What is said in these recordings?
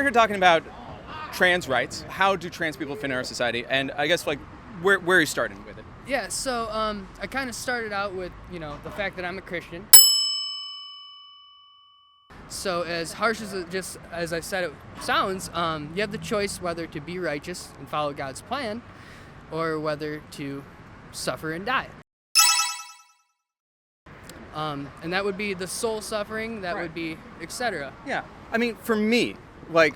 here talking about trans rights. How do trans people fit in our society? And I guess, like, where are you starting with it? Yeah, so I kind of started out with, the fact that I'm a Christian. So as harsh as as I said it sounds, you have the choice whether to be righteous and follow God's plan or whether to suffer and die. And that would be the soul suffering, that would be etc. Yeah. I mean, for me, like,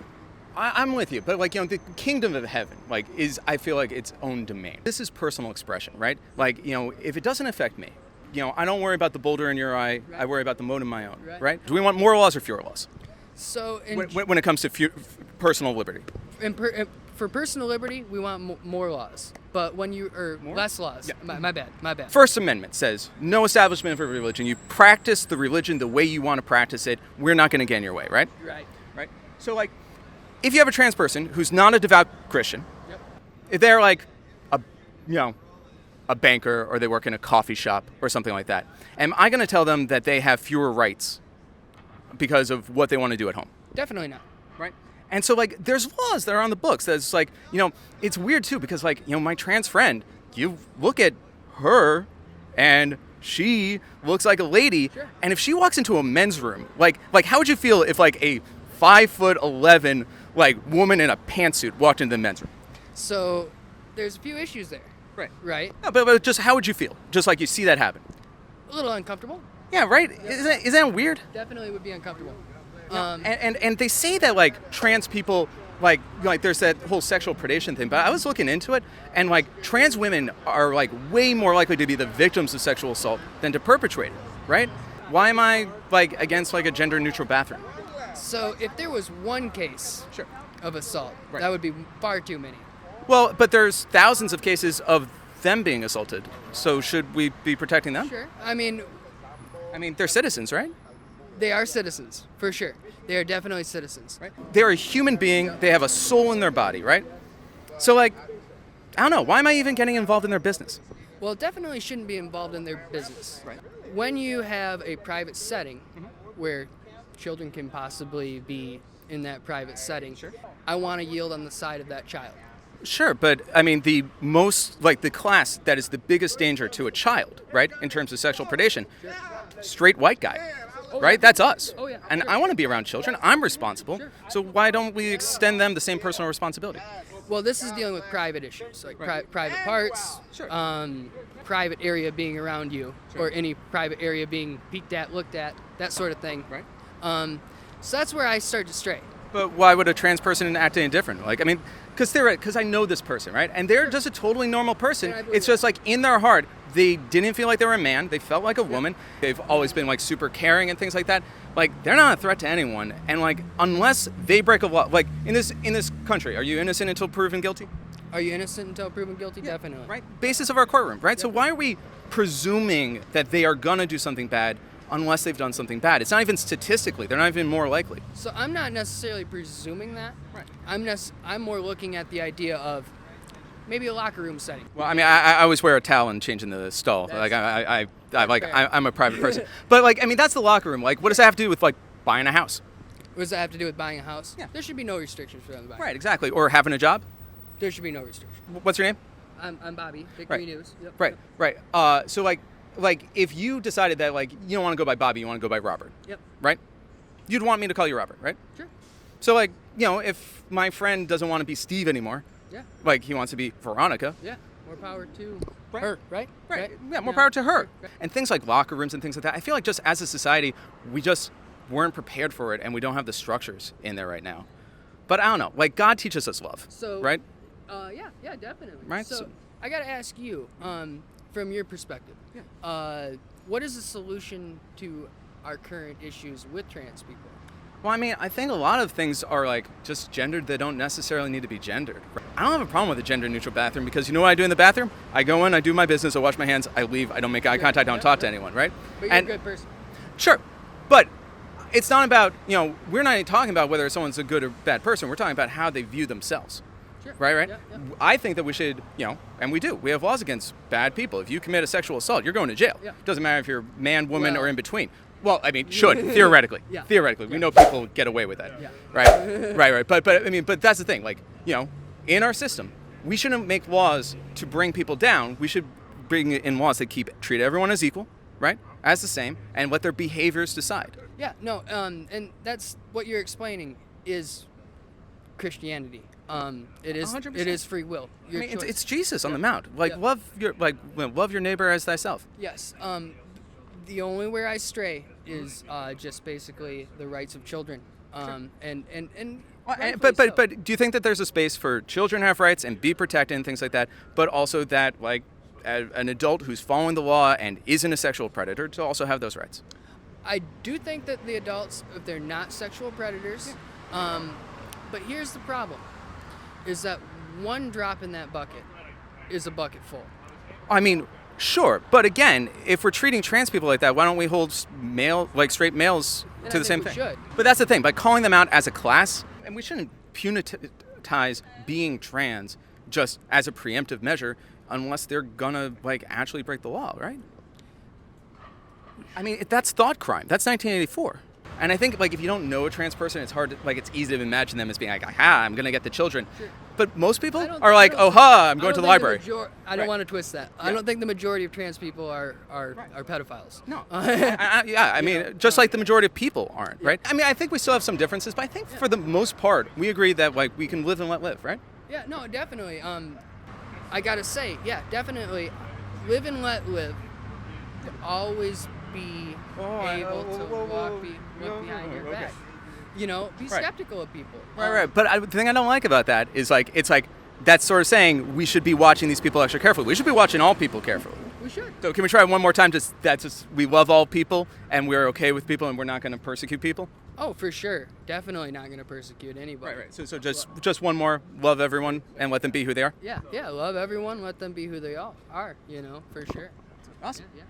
I'm with you, but like, the kingdom of heaven, like, I feel like its own domain. This is personal expression, right? Like, if it doesn't affect me, I don't worry about the boulder in your eye. Right. I worry about the mote in my own, right? Do we want more laws or fewer laws? So when it comes to personal liberty. For personal liberty, we want more laws. But when less laws. Yeah. My bad. First Amendment says, no establishment of a religion. You practice the religion the way you want to practice it. We're not going to get in your way, right? Right. So, like, if you have a trans person who's not a devout Christian, if they're like a banker or they work in a coffee shop or something like that, am I going to tell them that they have fewer rights because of what they want to do at home? Definitely not. Right. And so, like, there's laws that are on the books that's like, it's weird too because, like, my trans friend, you look at her and she looks like a lady. Sure. And if she walks into a men's room, like how would you feel if like a 5'11" like woman in a pantsuit walked into the men's room? So there's a few issues there. Right. No, but just how would you feel? Just like you see that happen. A little uncomfortable. Yeah, right? Yep. Isn't that weird? Definitely would be uncomfortable. Yeah. And they say that, like, trans people, like there's that whole sexual predation thing, but I was looking into it, and, like, trans women are, like, way more likely to be the victims of sexual assault than to perpetrate it, right? Why am I, like, against, like, a gender-neutral bathroom? So if there was one case of assault, that would be far too many. Well, but there's thousands of cases of them being assaulted, so should we be protecting them? Sure. I mean, they're citizens, right? They are citizens, for sure. They are definitely citizens. Right. They're a human being. They have a soul in their body, right? So, like, I don't know. Why am I even getting involved in their business? Well, definitely shouldn't be involved in their business. Right. When you have a private setting where children can possibly be in that private setting, I want to yield on the side of that child. Sure, but I mean, the class that is the biggest danger to a child, right, in terms of sexual predation, straight white guy, right? That's us. Oh, yeah. And I want to be around children. I'm responsible. So why don't we extend them the same personal responsibility? Well, this is dealing with private issues, like private parts, private area being around you, or any private area being peeked at, looked at, that sort of thing. Right. So that's where I start to stray. But why would a trans person act any different? Like, I mean, because I know this person, right? And they're just a totally normal person. It's just like in their heart, they didn't feel like they were a man. They felt like a woman. They've always been like super caring and things like that. Like, they're not a threat to anyone. And like, unless they break a law, like in this country, are you innocent until proven guilty? Are you innocent until proven guilty? Yeah, definitely. Right. Basis of our courtroom, right? Yep. So why are we presuming that they are gonna do something bad unless they've done something bad? It's not even statistically. They're not even more likely. So I'm not necessarily presuming that. Right. I'm more looking at the idea of maybe a locker room setting. Well, I mean, I always wear a towel and change in the stall. Like I'm a private person. But like, I mean, that's the locker room. Like, what does that have to do with like buying a house? What does that have to do with buying a house? Yeah. There should be no restrictions for them to buy. Right. Exactly. Or having a job. There should be no restrictions. What's your name? I'm Bobby. Victory News. Yep. Right. So like if you decided that like you don't want to go by Bobby, you want to go by Robert. Yep. Right? You'd want me to call you Robert, right? Sure. So like, if my friend doesn't want to be Steve anymore, like he wants to be Veronica. Yeah. More power to her, right? Right. Yeah, more power to her. Right. And things like locker rooms and things like that. I feel like just as a society, we just weren't prepared for it and we don't have the structures in there right now. But I don't know. Like, God teaches us love. So, right? Yeah, definitely. Right. So I got to ask you, from your perspective, what is the solution to our current issues with trans people? Well, I mean, I think a lot of things are like just gendered that don't necessarily need to be gendered. I don't have a problem with a gender-neutral bathroom because you know what I do in the bathroom? I go in, I do my business, I wash my hands, I leave, I don't make eye contact, I don't talk to anyone, right? But you're a good person. Sure, but it's not about, we're not even talking about whether someone's a good or bad person. We're talking about how they view themselves. Sure. Right? Yeah. I think that we should, and we do. We have laws against bad people. If you commit a sexual assault, you're going to jail. Yeah. Doesn't matter if you're man, woman, or in between. Well, I mean, should theoretically. Yeah. Theoretically, we know people get away with that. Yeah. Right. But I mean, but that's the thing. Like, in our system, we shouldn't make laws to bring people down. We should bring in laws that treat everyone as equal, right, as the same, and let their behaviors decide. Yeah. No. And that's what you're explaining is Christianity. It is 100%. It is free will. Your choice. It's Jesus on the Mount. Like, love your neighbor as thyself. Yes. The only where I stray is just basically the rights of children. But do you think that there's a space for children to have rights and be protected and things like that, but also that like an adult who's following the law and isn't a sexual predator to also have those rights? I do think that the adults, if they're not sexual predators, but here's the problem, is that one drop in that bucket is a bucket full. I mean, sure, but again, if we're treating trans people like that, why don't we hold straight males to the same thing? Should. But that's the thing, by calling them out as a class, and we shouldn't punitize being trans just as a preemptive measure unless they're gonna actually break the law, right? I mean, that's thought crime. That's 1984. And I think if you don't know a trans person, it's hard to, it's easy to imagine them as being like, aha, I'm gonna get the children. Sure. But most people are like, oh ha, I'm going to the library. I don't want to twist that. Yeah. I don't think the majority of trans people are pedophiles. No. I mean, just like the majority of people aren't, right? I mean, I think we still have some differences, but I think for the most part, we agree that we can live and let live, right? Yeah, no, definitely. I gotta say, yeah, definitely, live and let live. Always be able to look behind your back. Be skeptical of people. Right. But the thing I don't like about that is it's that's sort of saying we should be watching these people extra carefully. We should be watching all people carefully. We should. So can we try one more time? Just we love all people and we're okay with people and we're not going to persecute people. Oh, for sure. Definitely not going to persecute anybody. Right. So just one more. Love everyone and let them be who they are. Yeah. Love everyone. Let them be who they all are. For sure. Awesome. Yeah.